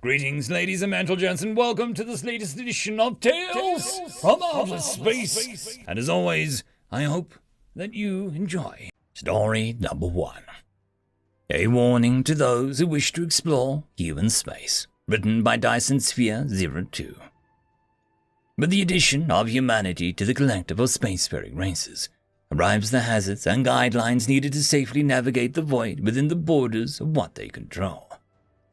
Greetings, ladies and gentlemen, and welcome to this latest edition of Tales from Outer Space. And as always, I hope that you enjoy. Story number 1. A warning to those who wish to explore human space. Written by Dyson Sphere 02. With the addition of humanity to the collective of spacefaring races, arrives the hazards and guidelines needed to safely navigate the void within the borders of what they control.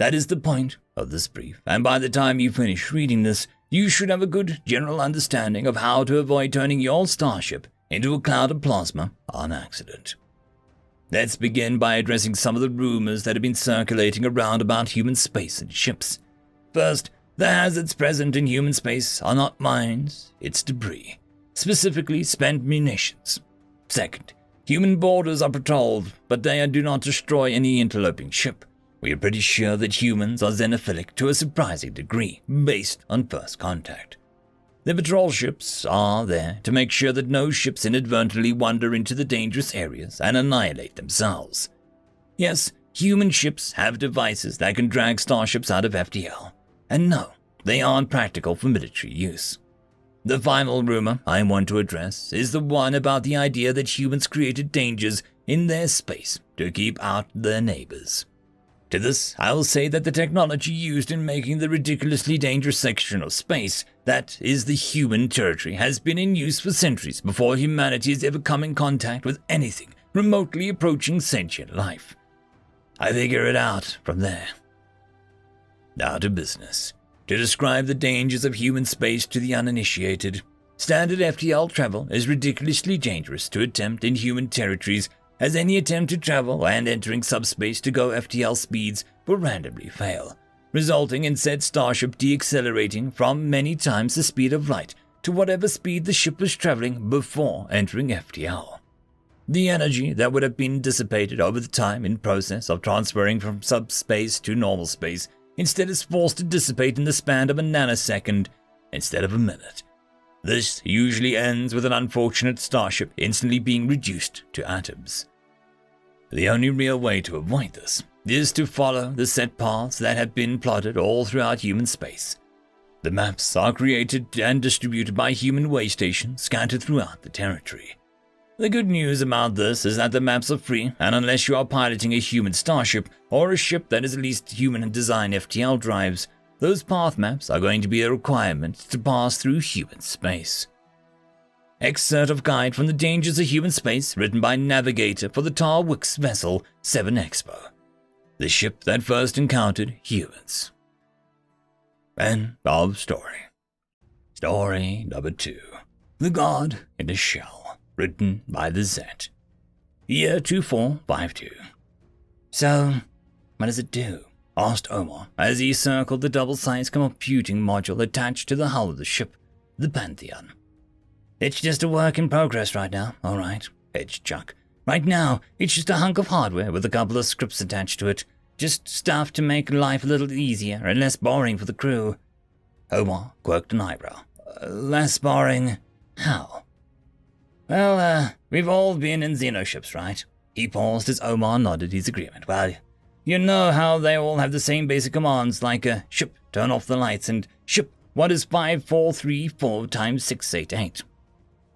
That is the point of this brief, and by the time you finish reading this, you should have a good general understanding of how to avoid turning your starship into a cloud of plasma on accident. Let's begin by addressing some of the rumors that have been circulating around about human space and ships. First, the hazards present in human space are not mines, it's debris, specifically spent munitions. Second, human borders are patrolled, but they do not destroy any interloping ship. We are pretty sure that humans are xenophilic to a surprising degree, based on first contact. The patrol ships are there to make sure that no ships inadvertently wander into the dangerous areas and annihilate themselves. Yes, human ships have devices that can drag starships out of FTL, and no, they aren't practical for military use. The final rumor I want to address is the one about the idea that humans created dangers in their space to keep out their neighbors. To this, I will say that the technology used in making the ridiculously dangerous section of space that is the human territory has been in use for centuries before humanity has ever come in contact with anything remotely approaching sentient life. I figure it out from there. Now to business. To describe the dangers of human space to the uninitiated, standard FTL travel is ridiculously dangerous to attempt in human territories, as any attempt to travel and entering subspace to go FTL speeds will randomly fail, resulting in said starship deaccelerating from many times the speed of light to whatever speed the ship was traveling before entering FTL. The energy that would have been dissipated over the time in process of transferring from subspace to normal space instead is forced to dissipate in the span of a nanosecond instead of a minute. This usually ends with an unfortunate starship instantly being reduced to atoms. The only real way to avoid this is to follow the set paths that have been plotted all throughout human space. The maps are created and distributed by human way stations scattered throughout the territory. The good news about this is that the maps are free, and unless you are piloting a human starship or a ship that is at least human design FTL drives, those path maps are going to be a requirement to pass through human space. Excerpt of Guide from the Dangers of Human Space, written by Navigator for the Tar Wix vessel 7 Expo, the ship that first encountered humans. End of story. Story number 2. The God in a Shell, written by the Zet. Year 2452. So, what does it do? Asked Omar as he circled the double-sized computing module attached to the hull of the ship, the Pantheon. It's just a work in progress right now, alright, edged Chuck. Right now, it's just a hunk of hardware with a couple of scripts attached to it. Just stuff to make life a little easier and less boring for the crew. Omar quirked an eyebrow. Less boring? How? Well, we've all been in xenoships, right? He paused as Omar nodded his agreement. Well, you know how they all have the same basic commands like ship, turn off the lights, and ship, what is 5434 times 688?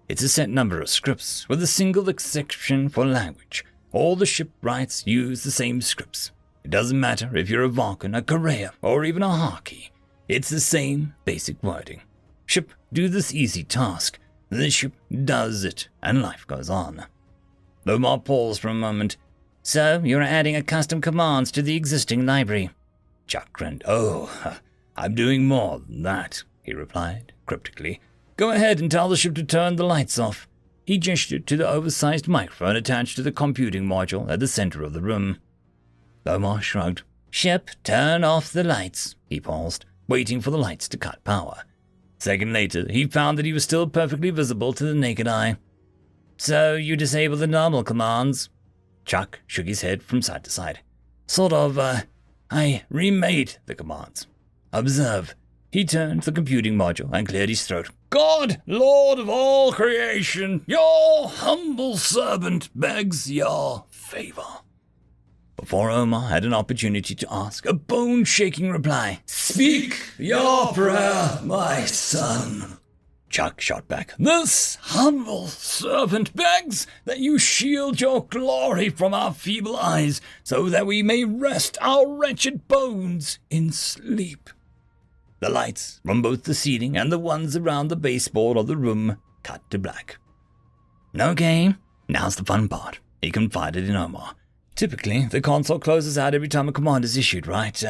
It's a set number of scripts, with a single exception for language. All the ship writes use the same scripts. It doesn't matter if you're a Vulcan, a Korea, or even a Harkey. It's the same basic wording. Ship, do this easy task. The ship does it, and life goes on. Omar paused for a moment. So, you're adding a custom commands to the existing library? Chuck grinned. Oh, I'm doing more than that, he replied, cryptically. Go ahead and tell the ship to turn the lights off. He gestured to the oversized microphone attached to the computing module at the center of the room. Omar shrugged. Ship, turn off the lights. He paused, waiting for the lights to cut power. A second later, he found that he was still perfectly visible to the naked eye. So, you disable the normal commands? Chuck shook his head from side to side. Sort of, I remade the commands. Observe. He turned to the computing module and cleared his throat. God, Lord of all creation, your humble servant begs your favor. before Omar had an opportunity to ask, a bone-shaking reply. "Speak your prayer, my son." Chuck shot back, "This humble servant begs that you shield your glory from our feeble eyes, so that we may rest our wretched bones in sleep." The lights from both the ceiling and the ones around the baseboard of the room cut to black. "Okay, now's the fun part," he confided in Omar. "Typically, the console closes out every time a command is issued, right?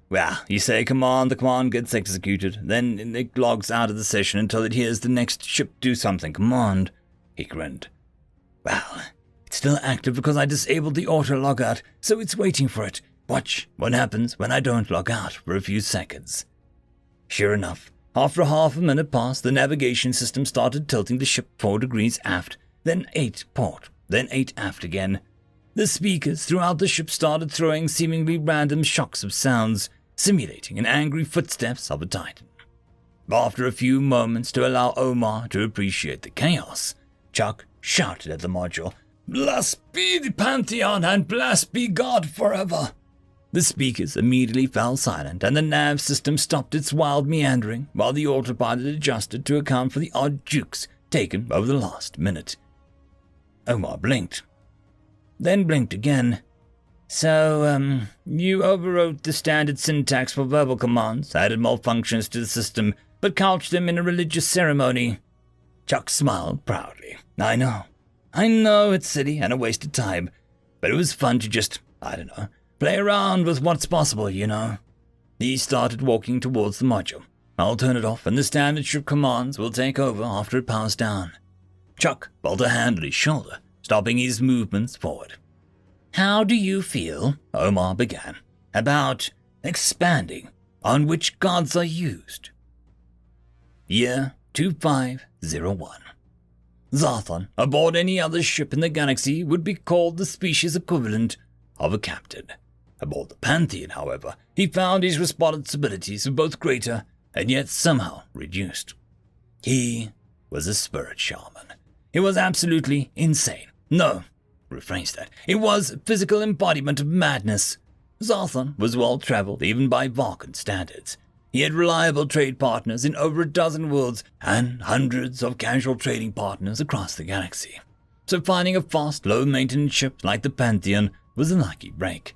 Well, you say a command, the command gets executed, then it logs out of the session until it hears the next ship do something. Command." He grinned. "Well, it's still active because I disabled the auto-logout, so it's waiting for it. Watch what happens when I don't log out for a few seconds." Sure enough, after half a minute passed, the navigation system started tilting the ship 4 degrees aft, then 8 port, then 8 aft again. The speakers throughout the ship started throwing seemingly random shocks of sounds, simulating an angry footsteps of a titan. After a few moments to allow Omar to appreciate the chaos, Chuck shouted at the module, "Blessed be the Pantheon and blessed be God forever." The speakers immediately fell silent and the nav system stopped its wild meandering while the autopilot adjusted to account for the odd jukes taken over the last minute. Omar blinked, then blinked again. "So, you overwrote the standard syntax for verbal commands, added malfunctions to the system, but couched them in a religious ceremony." Chuck smiled proudly. I know it's silly and a waste of time, but it was fun to just, play around with what's possible, He started walking towards the module. "I'll turn it off and the standard ship commands will take over after it powers down." Chuck felt a hand on his shoulder, stopping his movements forward. "How do you feel," Omar began, "about expanding on which gods are used?" Year 2501. Zarthon, aboard any other ship in the galaxy, would be called the species equivalent of a captain. Aboard the Pantheon, however, he found his responsibilities were both greater and yet somehow reduced. He was a spirit shaman. He was absolutely insane. No, rephrase that. It was physical embodiment of madness. Zarthon was well-traveled even by Vulcan standards. He had reliable trade partners in over a dozen worlds and hundreds of casual trading partners across the galaxy. So finding a fast, low-maintenance ship like the Pantheon was a lucky break.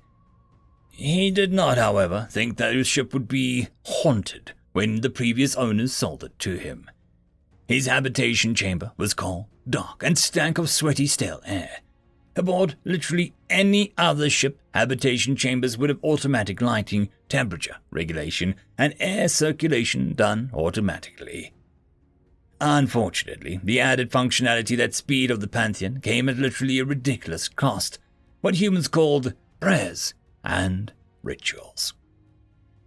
He did not, however, think that his ship would be haunted when the previous owners sold it to him. His habitation chamber was cold, dark, and stank of sweaty, stale air. Aboard literally any other ship, habitation chambers would have automatic lighting, temperature regulation, and air circulation done automatically. Unfortunately, the added functionality that speed of the Pantheon came at literally a ridiculous cost, what humans called prayers and rituals.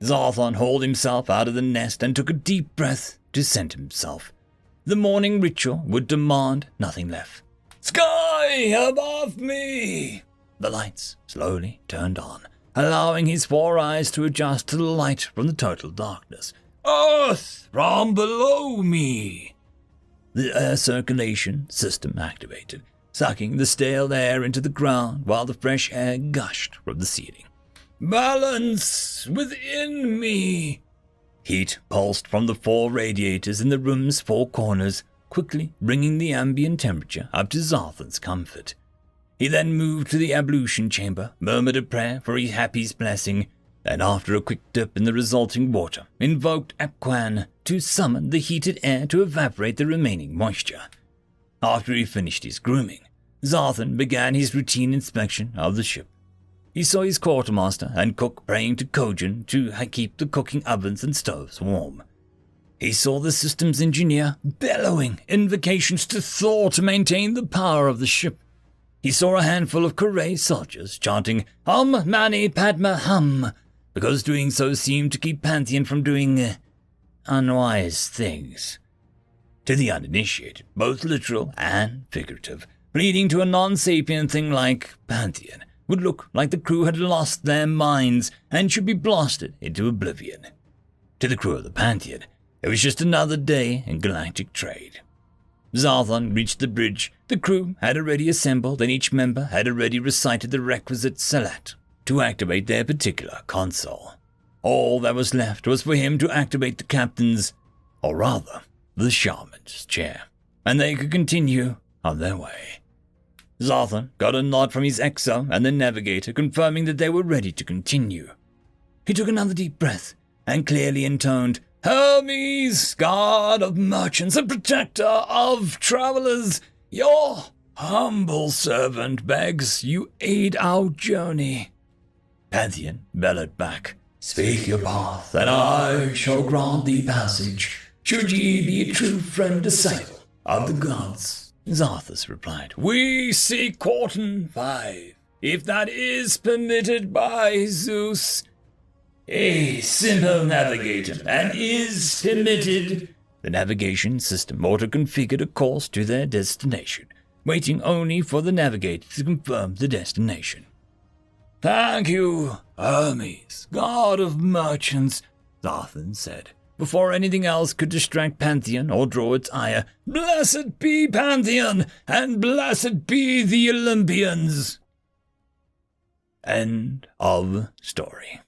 Zarthon hauled himself out of the nest and took a deep breath to center himself. The morning ritual would demand nothing less. "Sky above me!" The lights slowly turned on, allowing his 4 eyes to adjust to the light from the total darkness. "Earth from below me!" The air circulation system activated, sucking the stale air into the ground while the fresh air gushed from the ceiling. "Balance within me!" Heat pulsed from the 4 radiators in the room's 4 corners, quickly bringing the ambient temperature up to Zarthon's comfort. He then moved to the ablution chamber, murmured a prayer for his Happy's blessing, and after a quick dip in the resulting water, invoked Apquan to summon the heated air to evaporate the remaining moisture. After he finished his grooming, Zarthon began his routine inspection of the ship. He saw his quartermaster and cook praying to Kojin to keep the cooking ovens and stoves warm. He saw the systems engineer bellowing invocations to Thor to maintain the power of the ship. He saw a handful of Kore soldiers chanting Hum Mani Padma Hum, because doing so seemed to keep Pantheon from doing unwise things. To the uninitiated, both literal and figurative, leading to a non-sapient thing like Pantheon would look like the crew had lost their minds and should be blasted into oblivion. To the crew of the Pantheon, it was just another day in galactic trade. Zarthon reached the bridge. The crew had already assembled and each member had already recited the requisite salat to activate their particular console. All that was left was for him to activate the captain's, or rather, the shaman's chair, and they could continue on their way. Zarthan got a nod from his exo and the navigator confirming that they were ready to continue. He took another deep breath and clearly intoned, "Hermes, god of merchants and protector of travelers, your humble servant begs you aid our journey." Pantheon bellowed back, "Speak your path, and I shall grant thee passage, should ye be a true friend disciple of the gods." Zarthus replied, "We seek Quarton 5, if that is permitted by Zeus." "A simple navigator, and is permitted." The navigation system auto-configured a course to their destination, waiting only for the navigator to confirm the destination. "Thank you, Hermes, god of merchants," Zarthan said, before anything else could distract Pantheon or draw its ire. "Blessed be Pantheon, and blessed be the Olympians." End of story.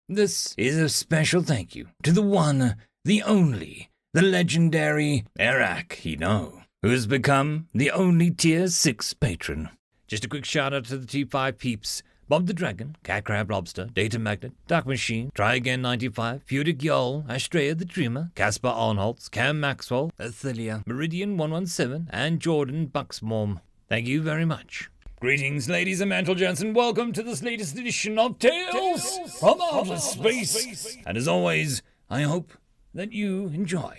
This is a special thank you to the one, the only, the legendary Eric Hino, who has become the only Tier 6 patron. Just a quick shout out to the T5 peeps: Bob the Dragon, Cat Crab Lobster, Data Magnet, Dark Machine, Try Again 95, Pudic Yol, Astrea the Dreamer, Caspar Arnholtz, Cam Maxwell, Athelia, Meridian 117, and Jordan Bucksmorm. Thank you very much. Greetings, ladies and gentlemen, and welcome to this latest edition of Tales from Outer Space. And as always, I hope that you enjoy.